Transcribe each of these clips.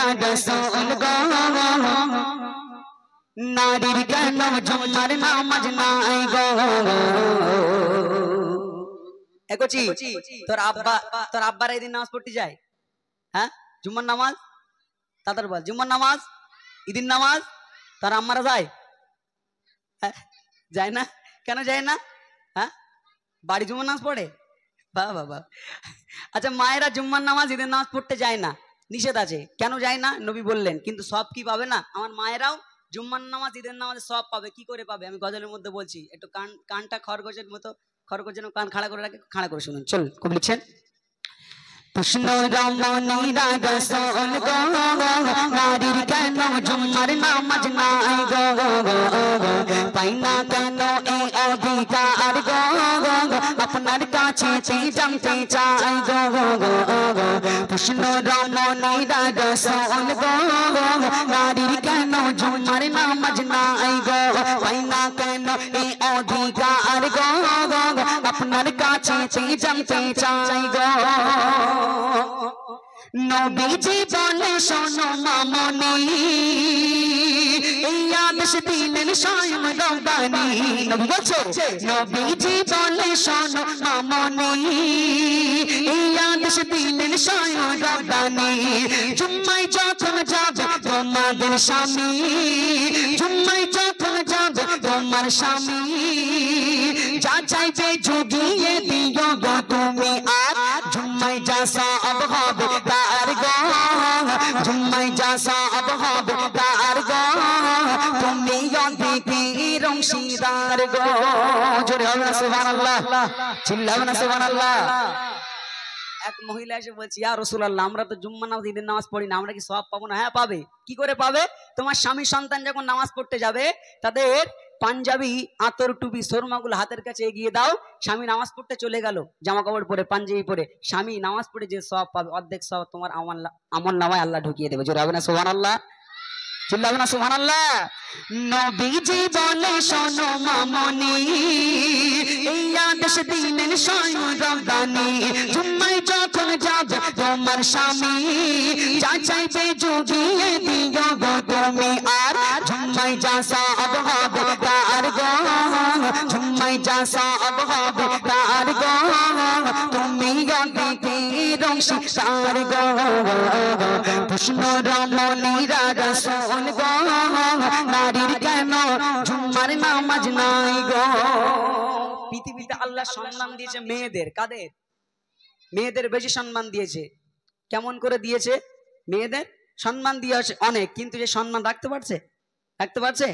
মনিরা রসুল গো নারীর কেন জুম্মার নামাজ নাই গো একছি তোর আব্বার এই দিন নামাজ পড়তে যায় হ্যাঁ জুম্মার নামাজ তাদের বল জুম্মার নামাজ ঈদের নামাজ তার আম্মারা যায় যায় না কেন যায় না হ্যাঁ বাড়ি জুম্মার নামাজ পড়ে বাবা বাবা আচ্ছা মায়েরা জুম্মার নামাজ ঈদের নামাজ পড়তে যায় না নিষেধ আছে কেন যায় না নবী বললেন কিন্তু সব কি পাবে না আমার মায়েরাও জুম্মার নামাজ ঈদের নামাজে সব পাবে কি করে পাবে আমি গজলের মধ্যে বলছি একটু কানটা খরগোশের মতো খরগোশ যেন কান খাড়া করে রাখে খাড়া করে শুনুন চল কবি লিখছেন কৃষ্ণ রমণীরা রসুল গো নারীর কেন জুম্মার নামাজ নাই গো পাই না কেন এই অধিকার গো আপনার কাছে জানতে চাই গো কৃষ্ণ রমণীরা রসুল গো নারীর কেন জুম্মার নামাজ নাই গো পাই না কেন এই অধিকার গো আপনার কাছে জানতে চাই গো নবীজি বলে শোনো মামনি এই আদেশ দিলেন স্বয়ং রব্বানি নবী বলছে নবীজি বলে শোনো মামনি এই আদেশ দিলেন স্বয়ং রব্বানি জুম্মায় যখন যাবে তোমাদের স্বামী জুম্মায় যখন যাবে তোমার স্বামী যা চাইবে জুগিয়ে দিও গো তুমি আর জুম্মায় যা সব হবে তার গো জুম্মায় যা সব হবে তার গো তুমি অধিকার অংশীদার গো জোরে হবে না সুবহানাল্লাহ চিল্লাবে না সুবহানাল্লাহ এক মহিলা এসে বলছে ইয়া রাসূলুল্লাহ আমরা তো জুম্মা নামাজ ঈদের নামাজ পড়ি না আমরা কি সওয়াব পাবো না হ্যাঁ পাবে কি করে পাবে তোমার স্বামী সন্তান যখন নামাজ পড়তে যাবে তাদের পাঞ্জাবি আতর টুপি শর্মাগুলো হাতের কাছে এগিয়ে দাও স্বামী নামাজ পড়তে চলে গেল জামা কাপড় পরে পাঞ্জাবি পরে স্বামী নামাজ পড়ে যে সওয়াব পাবে অর্ধেক সওয়াব তোমার আমল নামায় আল্লাহ ঢুকিয়ে দেবে জোরে হবে না সুবহানাল্লাহ চিল্লাবে না সুবহানাল্লাহ নবীজি বলে শোনো মামনি এই আদেশ দিলেন স্বয়ং রব্বানি জুম্মায় যখন যাবে তোমার স্বামী যা চাইবে জুগিয়ে দিও গো তুমি আর জুম্মায় যা সওয়াব হবে তার গো জুম্মায় যা সওয়াব হবে তার গো তুমি অধিকার অংশীদার গো কৃষ্ণ রমণীরা রসুল গো নারীর কেন জুম্মার নামাজ নাই গো পৃথিবীতে আল্লাহ সম্মান দিয়েছে মেয়েদের কাদের মেয়েদের বেশি সম্মান দিয়েছে কেমন করে দিয়েছে মেয়েদের সম্মান দিয়েছে অনেক কিন্তু যে সম্মান রাখতে পারছে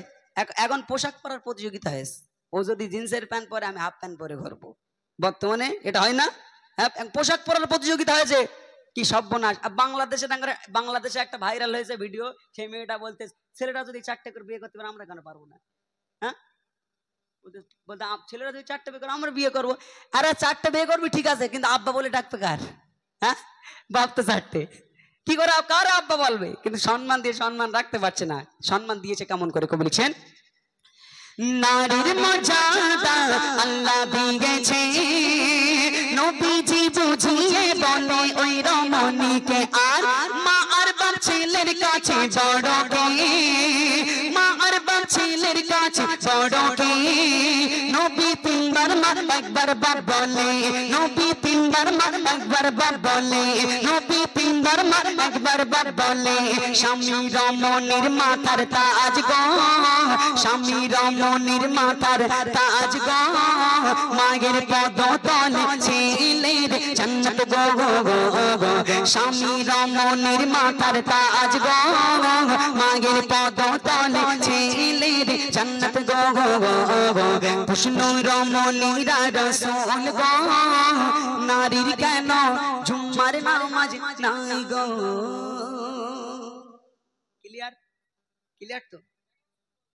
এখন পোশাক পরার প্রতিযোগিতা হয়েছে ও যদি জিন্সের প্যান্ট পরে আমি হাফ প্যান্ট পরে ঘুরবো বর্তমানে এটা হয় না হ্যাঁ পোশাক পরার প্রতিযোগিতা হয়েছে কি সর্বনাশ বাংলাদেশে একটা ভাইরাল হয়েছে ভিডিও সেই মেয়েটা বলতে ছেলেরা যদি 4টে করে বিয়ে করতে পারে আমরা কেন পারবো না হ্যাঁ বলতে ছেলেরা যদি 4টে বিয়ে করে আমরা বিয়ে করবো আরে 4টে বিয়ে করবি ঠিক আছে কিন্তু আব্বা বলে ডাকবে কার হ্যাঁ বাপ তো 4টে কি করে কার আব্বা বলবে কিন্তু সম্মান দিয়ে সম্মান রাখতে পারছে না সম্মান দিয়েছে কেমন করে কবি লিখছেন নারীর মর্যাদা আল্লাহ দিয়েছে নবীজি বুঝিয়ে বলে ওই রমণীকে আর মা আর বাপ ছেলের কাছে বড় কে মা আর বাপ ছেলের কাছে বড় কে নবী তিনবার মা একবার বাপ বলে নবী তিনবার মা একবার বাপ বলে নবী তিনবার মা একবার বাপ বলে স্বামী রমণীর মাথার তাজ গো স্বামী রমণীর মাথার তাজ গো মায়ের পদ তলে ছেলের জান্নাত গো স্বামী রমণীর মাথার তাজ গো মায়ের পদ তলে ছেলের জান্নাত গো কৃষ্ণ রমণীরা রসুল গো নারীর কেন জুম্মার নামাজ নাই গো ক্লিয়ার তো